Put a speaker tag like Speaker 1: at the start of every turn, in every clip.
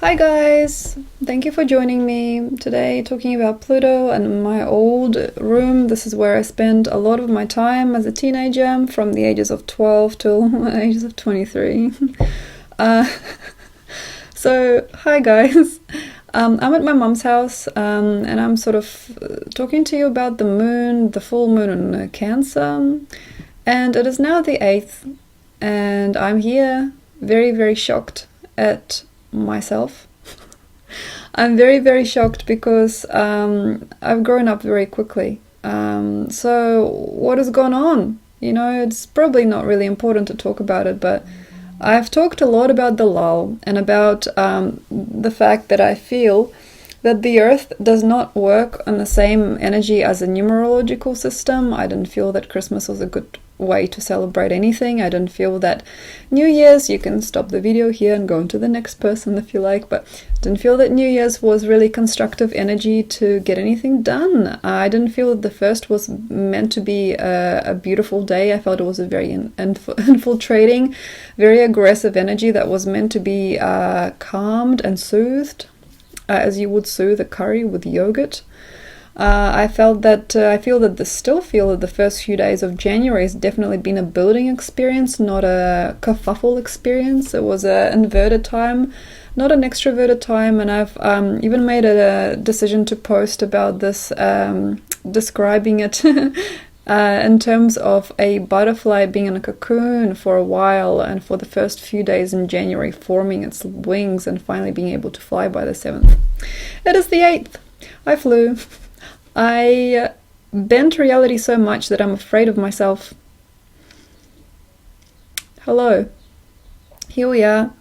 Speaker 1: Hi guys! Thank you for joining me today talking about Pluto and my old room. This is where I spent a lot of my time as a teenager from the ages of 12 till the ages of 23. uh, hi guys! I'm at my mom's house and I'm sort of talking to you about the moon, the full moon in Cancer. And it is now the 8th and I'm here very, very shocked at myself. I'm very, very shocked because I've grown up very quickly. So what has gone on? You know, it's probably not really important to talk about it, but I've talked a lot about the lull and about the fact that I feel that the Earth does not work on the same energy as a numerological system. I didn't feel that Christmas was a good way to celebrate anything. I didn't feel that New Year's, you can stop the video here and go on to the next person if you like, but didn't feel that New Year's was really constructive energy to get anything done. I didn't feel that the first was meant to be a beautiful day. I felt it was a very infiltrating, very aggressive energy that was meant to be calmed and soothed, as you would soothe a curry with yogurt. I feel that the first few days of January has definitely been a building experience, not a kerfuffle experience. It was an inverted time, not an extroverted time, and I've even made a decision to post about this, describing it in terms of a butterfly being in a cocoon for a while, and for the first few days in January forming its wings and finally being able to fly by the 7th. It is the 8th. I flew. I bent reality so much that I'm afraid of myself. Hello. Here we are.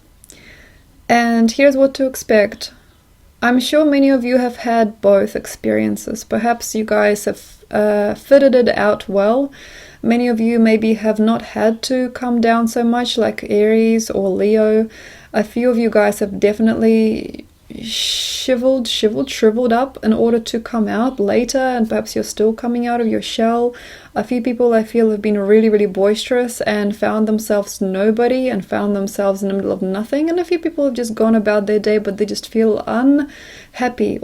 Speaker 1: And here's what to expect. I'm sure many of you have had both experiences. Perhaps you guys have fitted it out well. Many of you maybe have not had to come down so much, like Aries or Leo. A few of you guys have definitely shriveled up in order to come out later, and perhaps you're still coming out of your shell. A few people I feel have been really, really boisterous and found themselves nobody and found themselves in the middle of nothing, and a few people have just gone about their day but they just feel unhappy,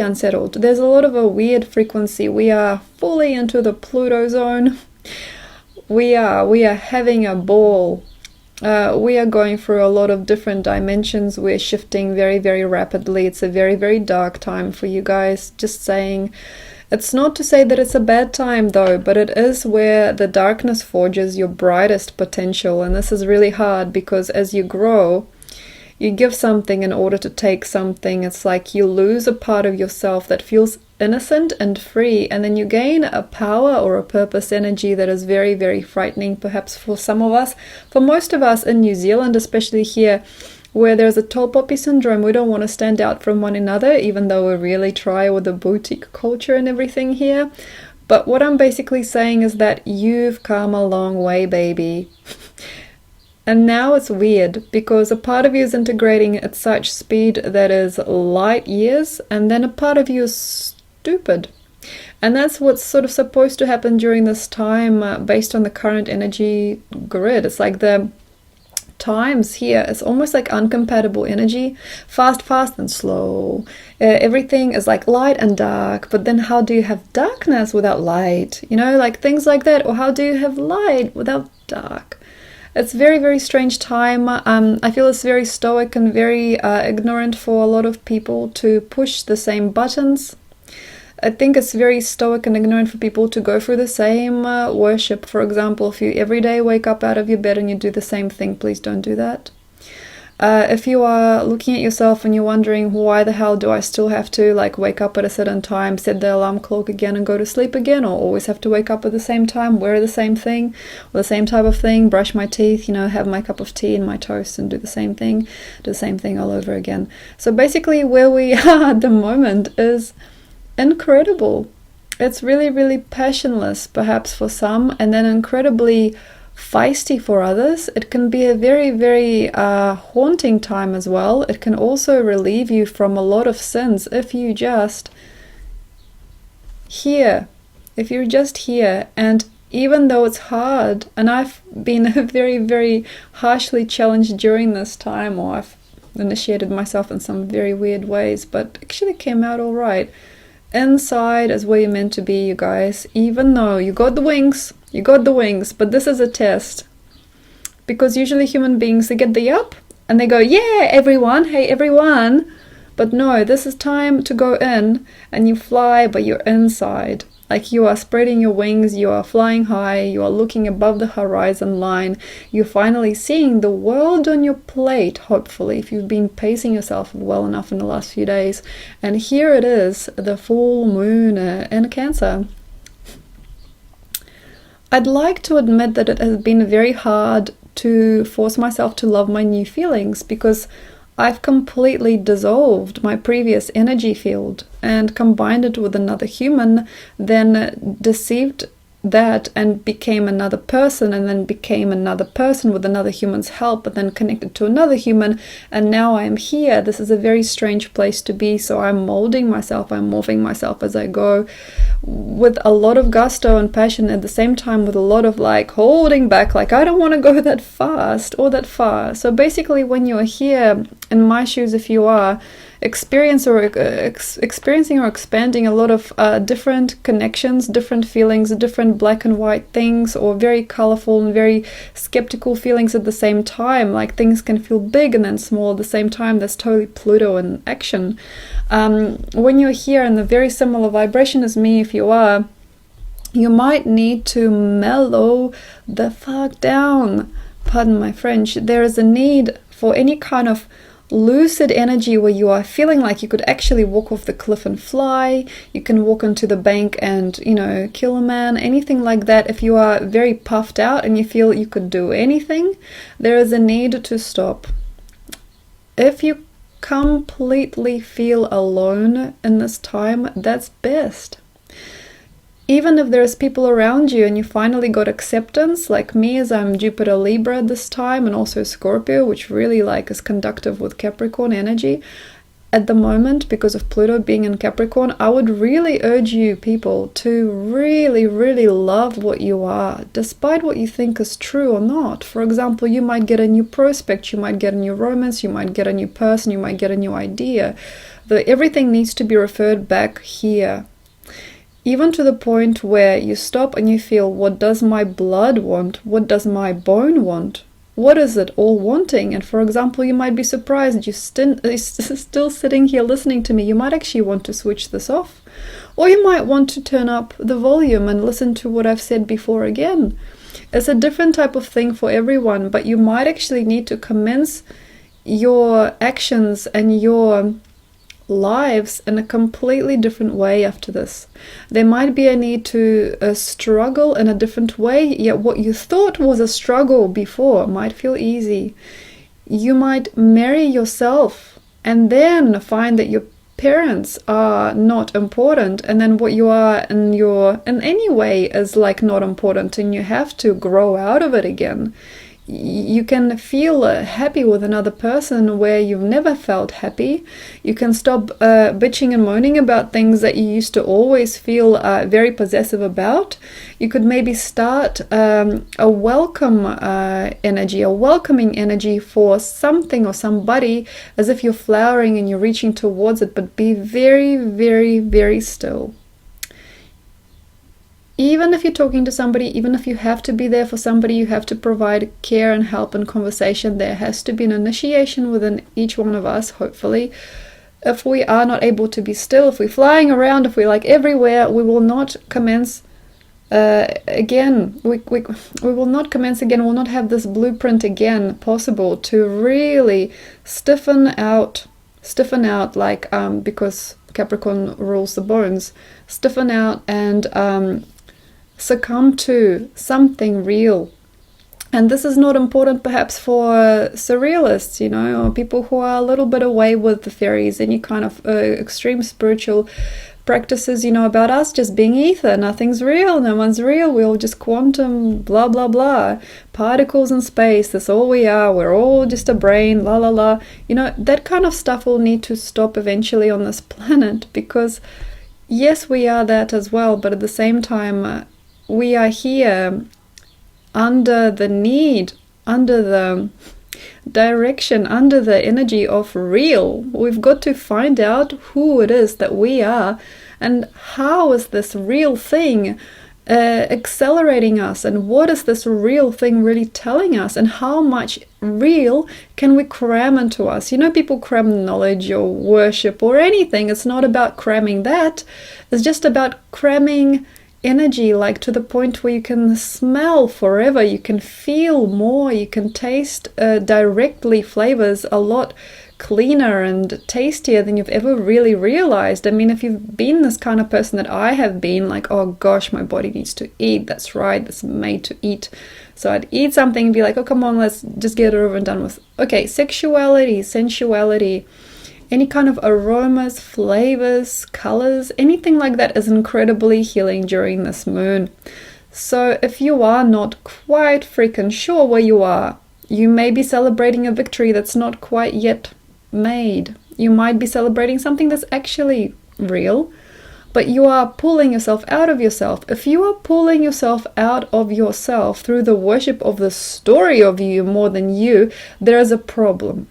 Speaker 1: unsettled. There's a lot of a weird frequency. We are fully into the Pluto zone. We are having a ball. We are going through a lot of different dimensions. We're shifting very, very rapidly. It's a very, very dark time for you guys. Just saying. It's not to say that it's a bad time though, but it is where the darkness forges your brightest potential. And this is really hard because as you grow, you give something in order to take something. It's like you lose a part of yourself that feels innocent and free, and then you gain a power or a purpose energy that is very, very frightening, perhaps for some of us. For most of us in New Zealand, especially here, where there's a tall poppy syndrome, we don't want to stand out from one another, even though we really try with the boutique culture and everything here. But what I'm basically saying is that you've come a long way, baby. And now it's weird because a part of you is integrating at such speed that is light years, and then a part of you is stupid. And that's what's sort of supposed to happen during this time based on the current energy grid. It's like the times here, it's almost like uncompatible energy. Fast and slow. Everything is like light and dark, but then how do you have darkness without light? You know, like things like that. Or how do you have light without dark? It's very, very strange time. I feel it's very stoic and very ignorant for a lot of people to push the same buttons. I think it's very stoic and ignorant for people to go through the same worship. For example, if you every day wake up out of your bed and you do the same thing, please don't do that. If you are looking at yourself and you're wondering, why the hell do I still have to wake up at a certain time, set the alarm clock again and go to sleep again, or always have to wake up at the same time, wear the same thing, or the same type of thing, brush my teeth, have my cup of tea and my toast and do the same thing all over again. So basically where we are at the moment is incredible. It's really, really passionless perhaps for some, and then incredibly feisty for others. It can be a very, very haunting time as well. It can also relieve you from a lot of sins if you just hear. If you're just here, and even though it's hard, and I've been very, very harshly challenged during this time, or I've initiated myself in some very weird ways, but actually came out all right. Inside is where you're meant to be, you guys. Even though you got the wings, but this is a test. Because usually human beings, they get the up and they go, yeah, everyone, hey, everyone. But no, this is time to go in and you fly, but you're inside. Like you are spreading your wings, you are flying high, you are looking above the horizon line. You're finally seeing the world on your plate, hopefully, if you've been pacing yourself well enough in the last few days. And here it is, the full moon in Cancer. I'd like to admit that it has been very hard to force myself to love my new feelings, because I've completely dissolved my previous energy field and combined it with another human, then deceived that and became another person, and then became another person with another human's help, but then connected to another human, and now I am here. This is a very strange place to be, so I'm molding myself, I'm morphing myself as I go, with a lot of gusto and passion, at the same time with a lot of like holding back, like I don't want to go that fast or that far. So basically, when you're here in my shoes, if you are experiencing or expanding a lot of different connections, different feelings, different black and white things, or very colorful and very skeptical feelings at the same time, like things can feel big and then small at the same time. That's totally Pluto in action. When you're here in the very similar vibration as me, if you are, you might need to mellow the fuck down. Pardon my French. There is a need for any kind of lucid energy where you are feeling like you could actually walk off the cliff and fly. You can walk onto the bank and, kill a man, anything like that. If you are very puffed out and you feel you could do anything, there is a need to stop. If you completely feel alone in this time, that's best. Even if there's people around you and you finally got acceptance, like me, as I'm Jupiter Libra this time, and also Scorpio, which really is conductive with Capricorn energy at the moment because of Pluto being in Capricorn, I would really urge you people to really, really love what you are, despite what you think is true or not. For example, you might get a new prospect, you might get a new romance, you might get a new person, you might get a new idea. Everything needs to be referred back here. Even to the point where you stop and you feel, what does my blood want? What does my bone want? What is it all wanting? And for example, you might be surprised you're still sitting here listening to me. You might actually want to switch this off. Or you might want to turn up the volume and listen to what I've said before again. It's a different type of thing for everyone, but you might actually need to commence your actions and your lives in a completely different way after this. There might be a need to struggle in a different way, yet what you thought was a struggle before might feel easy. You might marry yourself and then find that your parents are not important, and then what you are in any way is not important, and you have to grow out of it again. You can feel happy with another person where you've never felt happy. You can stop bitching and moaning about things that you used to always feel very possessive about. You could maybe start a welcome energy, a welcoming energy for something or somebody, as if you're flowering and you're reaching towards it, but be very, very, very still. Even if you're talking to somebody, even if you have to be there for somebody, you have to provide care and help and conversation. There has to be an initiation within each one of us, hopefully. If we are not able to be still, if we're flying around, if we're everywhere, we will not commence again. We will not commence again. We'll not have this blueprint again possible to really stiffen out because Capricorn rules the bones, stiffen out and succumb to something real. And this is not important perhaps for surrealists, or people who are a little bit away with the fairies, any kind of extreme spiritual practices, about us just being ether. Nothing's real, no one's real, we're all just quantum, blah, blah, blah. Particles in space, that's all we are, we're all just a brain, la, la, la. That kind of stuff will need to stop eventually on this planet, because yes, we are that as well, but at the same time, we are here under the direction, under the energy of real. We've got to find out who it is that we are and how is this real thing accelerating us, and what is this real thing really telling us, and how much real can we cram into us. You know, people cram knowledge or worship or anything. It's not about cramming that. It's just about cramming energy, like to the point where you can smell forever, you can feel more, you can taste directly flavors a lot cleaner and tastier than you've ever really realized. I mean, if you've been this kind of person that I have been, like, oh gosh, my body needs to eat, that's right, that's made to eat. So I'd eat something and be like, oh come on, let's just get it over and done with. Okay, sexuality, sensuality, any kind of aromas, flavors, colors, anything like that is incredibly healing during this moon. So if you are not quite freaking sure where you are, you may be celebrating a victory that's not quite yet made. You might be celebrating something that's actually real, but you are pulling yourself out of yourself. If you are pulling yourself out of yourself through the worship of the story of you more than you, there is a problem.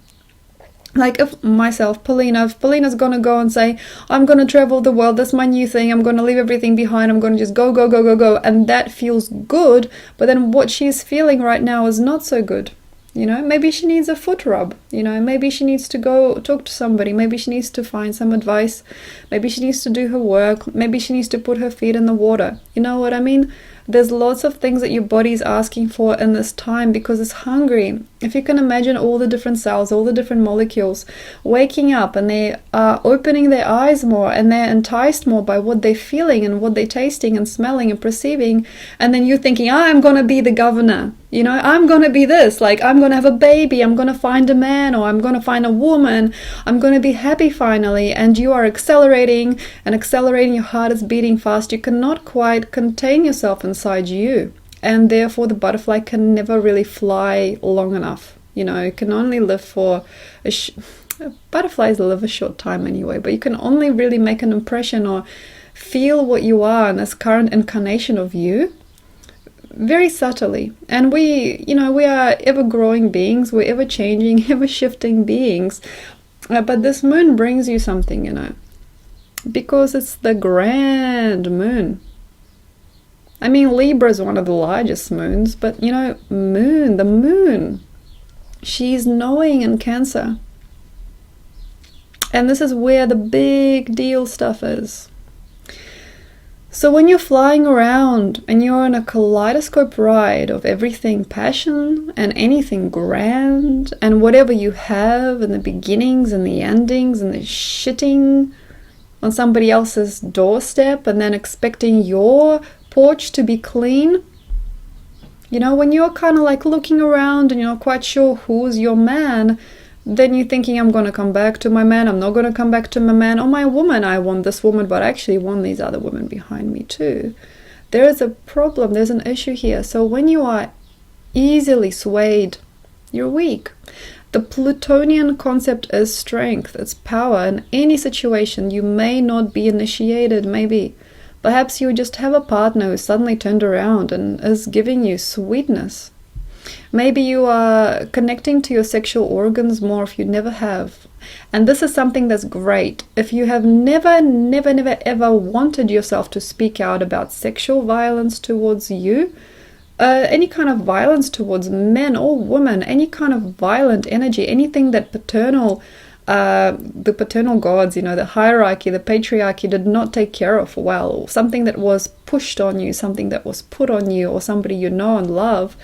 Speaker 1: Like if myself, Polina, if Polina's gonna go and say, I'm gonna travel the world, that's my new thing, I'm gonna leave everything behind, I'm gonna just go, go, go, go, go, and that feels good, but then what she's feeling right now is not so good. You know, maybe she needs a foot rub, you know, maybe she needs to go talk to somebody, maybe she needs to find some advice, maybe she needs to do her work, maybe she needs to put her feet in the water. You know what I mean? There's lots of things that your body's asking for in this time because it's hungry. If you can imagine all the different cells, all the different molecules waking up, and they are opening their eyes more, and they're enticed more by what they're feeling and what they're tasting and smelling and perceiving, and then you're thinking, I'm going to be the governor, you know, I'm going to be this, like I'm going to have a baby, I'm going to find a man, or I'm going to find a woman, I'm going to be happy finally, and you are accelerating and accelerating, your heart is beating fast, you cannot quite contain yourself inside you, and therefore the butterfly can never really fly long enough. You know, you can only live for butterflies live a short time anyway, but you can only really make an impression or feel what you are in this current incarnation of you very subtly. And we, you know, we are ever growing beings, we're ever changing, ever shifting beings, but this moon brings you something, you know, because it's the grand moon. I mean, Libra is one of the largest moons, but you know, the moon, she's knowing in Cancer. And this is where the big deal stuff is. So when you're flying around and you're on a kaleidoscope ride of everything passion and anything grand, and whatever you have and the beginnings and the endings and the shitting on somebody else's doorstep, and then expecting your porch to be clean, you know, when you're kind of like looking around and you're not quite sure who's your man, then you're thinking, I'm going to come back to my man, I'm not going to come back to my man, or my woman, I want this woman, but I actually want these other women behind me too. There is a problem, there's an issue here. So when you are easily swayed, you're weak. The Plutonian concept is strength, it's power. In any situation, you may not be initiated, maybe. Perhaps you just have a partner who suddenly turned around and is giving you sweetness. Maybe you are connecting to your sexual organs more if you never have. And this is something that's great. If you have never, never, never, ever wanted yourself to speak out about sexual violence towards you, any kind of violence towards men or women, any kind of violent energy, anything that the paternal gods, you know, the hierarchy, the patriarchy did not take care of well, something that was pushed on you, something that was put on you, or somebody you know and love,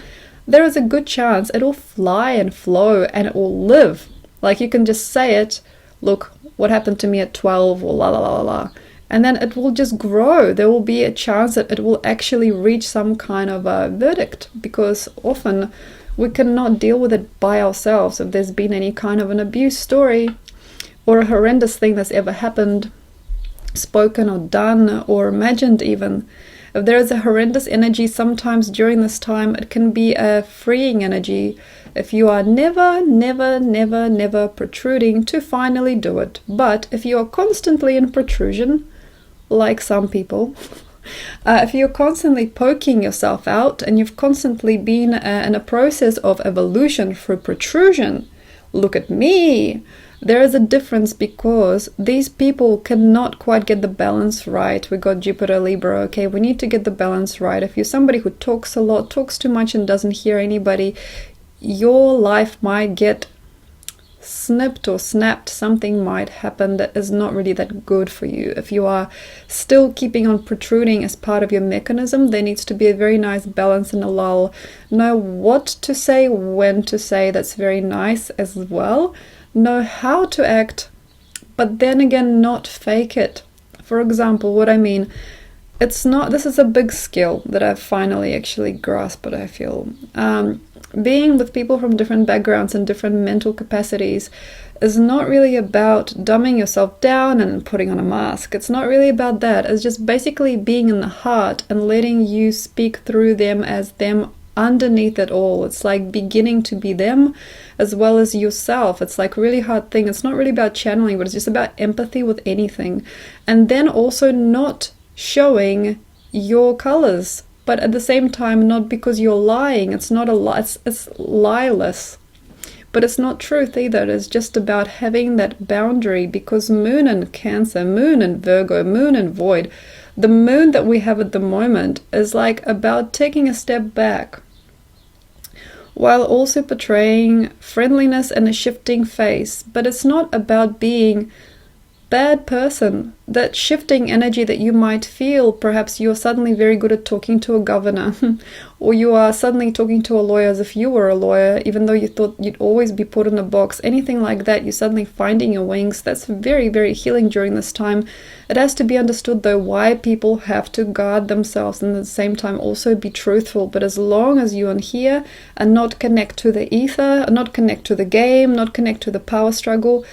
Speaker 1: there is a good chance it will fly and flow and it will live. Like you can just say it, look, what happened to me at 12, or la la la la, and then it will just grow. There will be a chance that it will actually reach some kind of a verdict, because often we cannot deal with it by ourselves. If there's been any kind of an abuse story or a horrendous thing that's ever happened, spoken or done or imagined even, if there is a horrendous energy sometimes during this time, it can be a freeing energy if you are never, never, never, never protruding to finally do it. But if you are constantly in protrusion, like some people, If you're constantly poking yourself out and you've constantly been in a process of evolution through protrusion, look at me. There is a difference because these people cannot quite get the balance right. We got Jupiter Libra, okay? We need to get the balance right. If you're somebody who talks a lot, talks too much and doesn't hear anybody, your life might get snipped or snapped. Something might happen that is not really that good for you. If you are still keeping on protruding as part of your mechanism, there needs to be a very nice balance and a lull. Know what to say, when to say, that's very nice as well. Know how to act, but then again, not fake it. For example, what I mean, this is a big skill that I've finally actually grasped, I feel. Being with people from different backgrounds and different mental capacities is not really about dumbing yourself down and putting on a mask. It's not really about that. It's just basically being in the heart and letting you speak through them as them underneath it all. It's like beginning to be them as well as yourself. It's like a really hard thing. It's not really about channeling, but it's just about empathy with anything. And then also not showing your colors, but at the same time, not because you're lying. It's not a lie. It's lieless. But it's not truth either. It's just about having that boundary, because Moon in Cancer, Moon in Virgo, Moon in Void, the moon that we have at the moment is like about taking a step back, while also portraying friendliness and a shifting face. But it's not about being bad person. That shifting energy that you might feel, perhaps you're suddenly very good at talking to a governor or you are suddenly talking to a lawyer as if you were a lawyer, even though you thought you'd always be put in a box, anything like that. You're suddenly finding your wings. That's very, very healing during this time. It has to be understood though why people have to guard themselves and at the same time also be truthful. But as long as you are here and not connect to the ether, not connect to the game, not connect to the power struggle,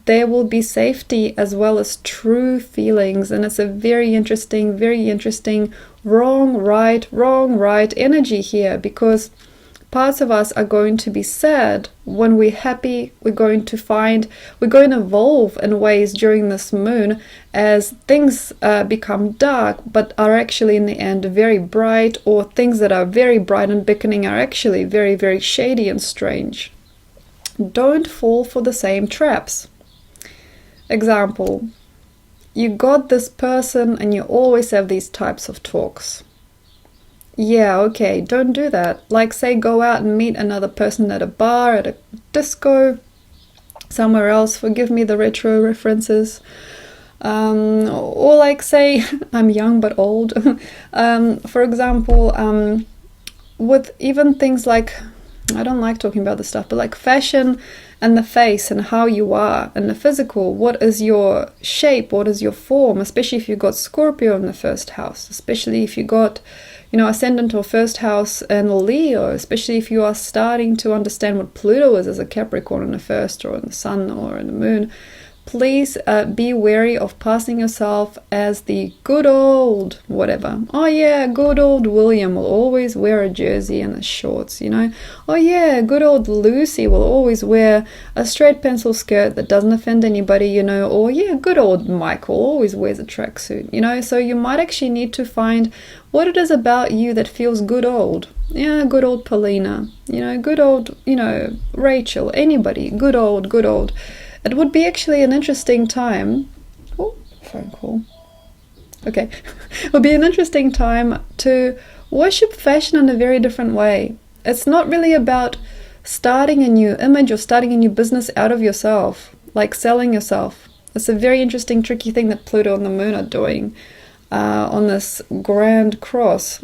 Speaker 1: there will be safety as well as true feelings. And it's a very interesting wrong, right energy here, because parts of us are going to be sad when we're happy. We're going to evolve in ways during this moon as things become dark but are actually in the end very bright, or things that are very bright and beckoning are actually very, very shady and strange. Don't fall for the same traps. Example, you got this person and you always have these types of talks. Yeah, okay, don't do that. Like, say, go out and meet another person at a bar, at a disco, somewhere else. Forgive me the retro references. Or like, say, I'm young but old. For example, with even things like, I don't like talking about this stuff, but like fashion and the face and how you are and the physical. What is your shape? What is your form? Especially if you got Scorpio in the first house, especially if you got, ascendant or first house and Leo, especially if you are starting to understand what Pluto is as a Capricorn in the first, or in the sun or in the moon. Please be wary of passing yourself as the good old whatever. Oh yeah, good old William will always wear a jersey and the shorts, Oh yeah, good old Lucy will always wear a straight pencil skirt that doesn't offend anybody, Or yeah, good old Michael always wears a tracksuit, So you might actually need to find what it is about you that feels good old. Yeah, good old Polina, good old, Rachel, anybody, good old. It would be actually an interesting time. Oh, phone call. Okay. It would be an interesting time to worship fashion in a very different way. It's not really about starting a new image or starting a new business out of yourself, like selling yourself. It's a very interesting, tricky thing that Pluto and the moon are doing on this grand cross.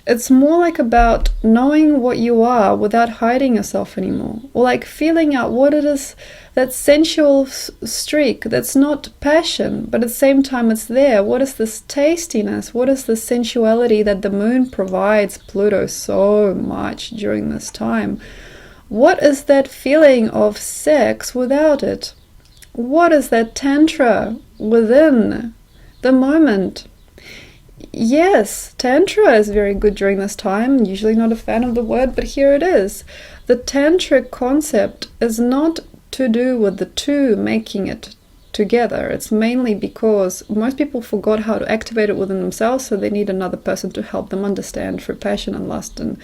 Speaker 1: It's more like about knowing what you are without hiding yourself anymore. Or like feeling out what it is, that sensual streak that's not passion, but at the same time it's there. What is this tastiness? What is the sensuality that the moon provides Pluto so much during this time? What is that feeling of sex without it? What is that tantra within the moment? Yes, Tantra is very good during this time. Usually not a fan of the word, but here it is. The Tantric concept is not to do with the two making it together. It's mainly because most people forgot how to activate it within themselves, so they need another person to help them understand through passion and lust and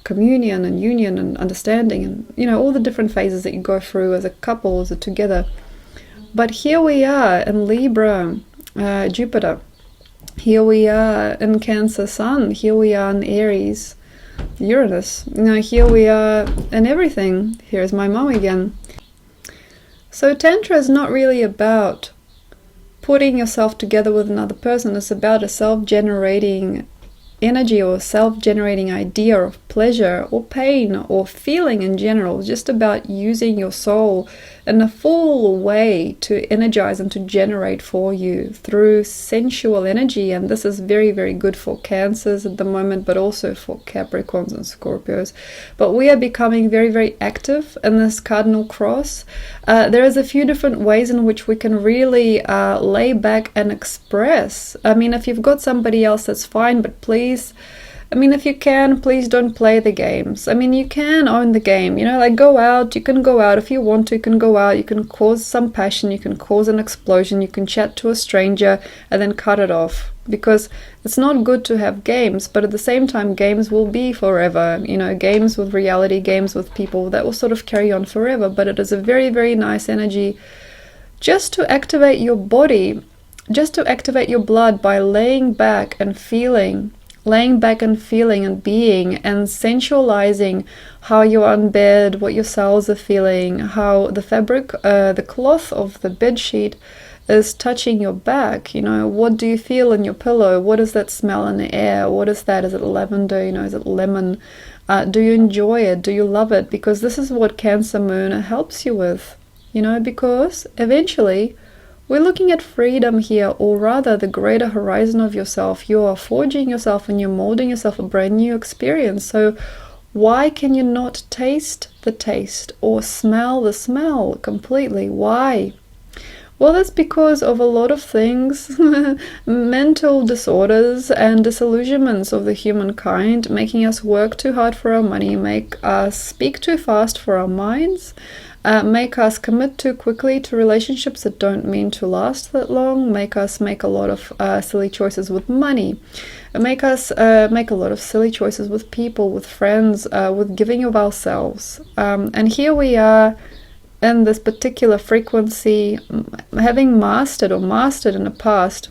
Speaker 1: communion and union and understanding and, you know, all the different phases that you go through as a couple, as a together. But here we are in Libra, Jupiter. Here we are in Cancer, Sun. Here we are in Aries, Uranus. You know, here we are in everything. Here's my mom again. So Tantra is not really about putting yourself together with another person. It's about a self-generating energy or self-generating idea of pleasure or pain or feeling in general. It's just about using your soul in a full way to energize and to generate for you through sensual energy. And this is very, very good for Cancers at the moment, but also for Capricorns and Scorpios. But we are becoming very, very active in this cardinal cross. There is a few different ways in which we can really lay back and express. I mean, if you've got somebody else, that's fine, but please, I mean, if you can, please don't play the games. I mean, you can own the game, you know, like go out, you can go out if you want to, you can go out, you can cause some passion, you can cause an explosion, you can chat to a stranger and then cut it off. Because it's not good to have games, but at the same time, games will be forever. You know, games with reality, games with people, that will sort of carry on forever. But it is a very, very nice energy just to activate your body, just to activate your blood by laying back and feeling and being and sensualizing how you are in bed, what your cells are feeling, how the fabric, the cloth of the bed sheet is touching your back. You know, what do you feel in your pillow? What is that smell in the air? What is that? Is it lavender? You know, is it lemon? Do you enjoy it? Do you love it? Because this is what Cancer Moon helps you with, you know, because eventually we're looking at freedom here, or rather the greater horizon of yourself. You are forging yourself and you're molding yourself a brand new experience. So why can you not taste the taste or smell the smell completely? Why? Well, that's because of a lot of things, mental disorders and disillusionments of the humankind, making us work too hard for our money, make us speak too fast for our minds, make us commit too quickly to relationships that don't mean to last that long, make us make a lot of silly choices with money, make us make a lot of silly choices with people, with friends, with giving of ourselves. And here we are in this particular frequency, having mastered in the past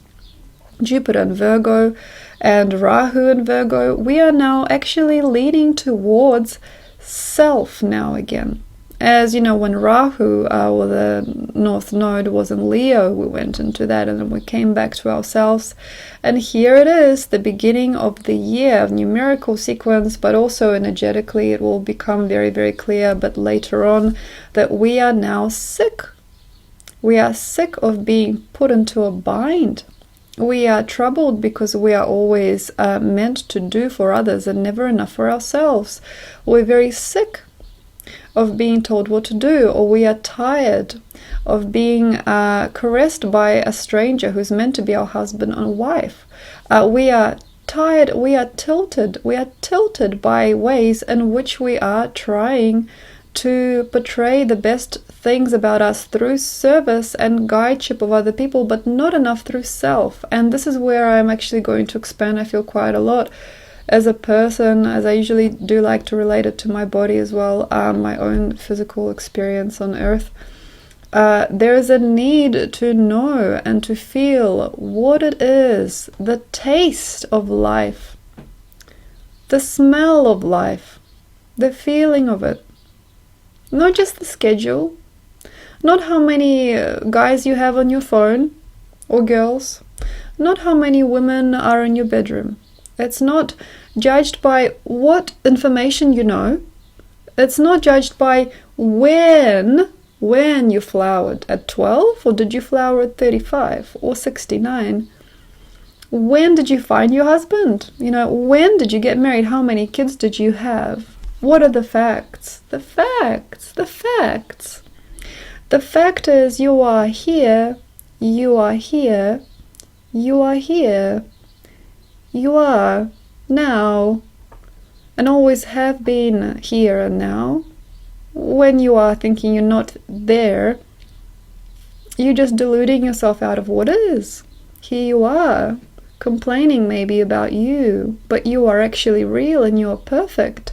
Speaker 1: Jupiter in Virgo and Rahu in Virgo, we are now actually leading towards self now again. As you know, when Rahu, or the North Node, was in Leo, we went into that and then we came back to ourselves. And here it is, the beginning of the year, numerical sequence, but also energetically it will become very, very clear, but later on, that we are now sick. We are sick of being put into a bind. We are troubled because we are always meant to do for others and never enough for ourselves. We're very sick of being told what to do, or we are tired of being caressed by a stranger who's meant to be our husband or wife. We are tired, we are tilted by ways in which we are trying to portray the best things about us through service and guideship of other people, but not enough through self. And this is where I'm actually going to expand, I feel, quite a lot as a person, as I usually do like to relate it to my body as well, my own physical experience on earth. There is a need to know and to feel what it is, the taste of life, the smell of life, the feeling of it. Not just the schedule, not how many guys you have on your phone, or girls, not how many women are in your bedroom. It's not judged by what information you know. It's not judged by when you flowered, at 12, or did you flower at 35 or 69? When did you find your husband? You know, when did you get married? How many kids did you have? What are the facts? The facts. The fact is, you are here, you are here, you are here. You are now, and always have been here and now. When you are thinking you're not there, You're just deluding yourself out of what is. Here you are, complaining maybe about you, but you are actually real and you are perfect.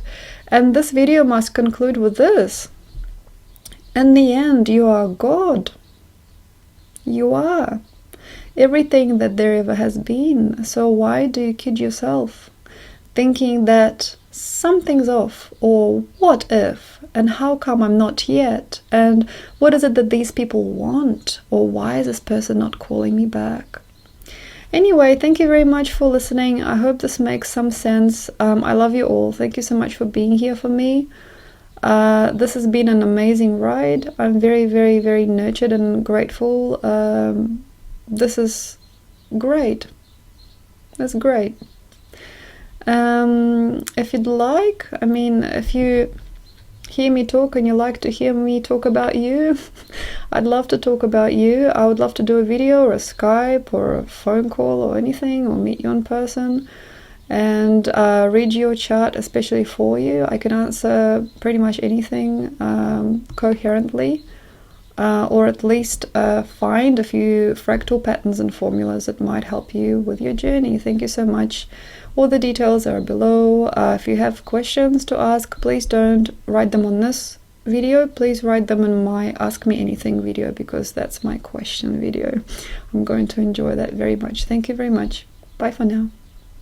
Speaker 1: And this video must conclude with this. In the end, you are God. You are everything that there ever has been. So why do you kid yourself, thinking that something's off, or what if, and how come I'm not yet, and what is it that these people want, or why is this person not calling me back? Anyway, thank you very much for listening. I hope this makes some sense. I love you all. Thank you so much for being here for me. This has been an amazing ride. I'm very, very, very nurtured and grateful. This is great. That's great. If you'd like, if you hear me talk and you like to hear me talk about you, I'd love to talk about you. I would love to do a video or a Skype or a phone call or anything, or meet you in person and read your chart especially for you. I can answer pretty much anything coherently, or at least find a few fractal patterns and formulas that might help you with your journey. Thank you so much. All the details are below. If you have questions to ask, please don't write them on this video. Please write them in my Ask Me Anything video, because that's my question video. I'm going to enjoy that very much. Thank you very much. Bye for now.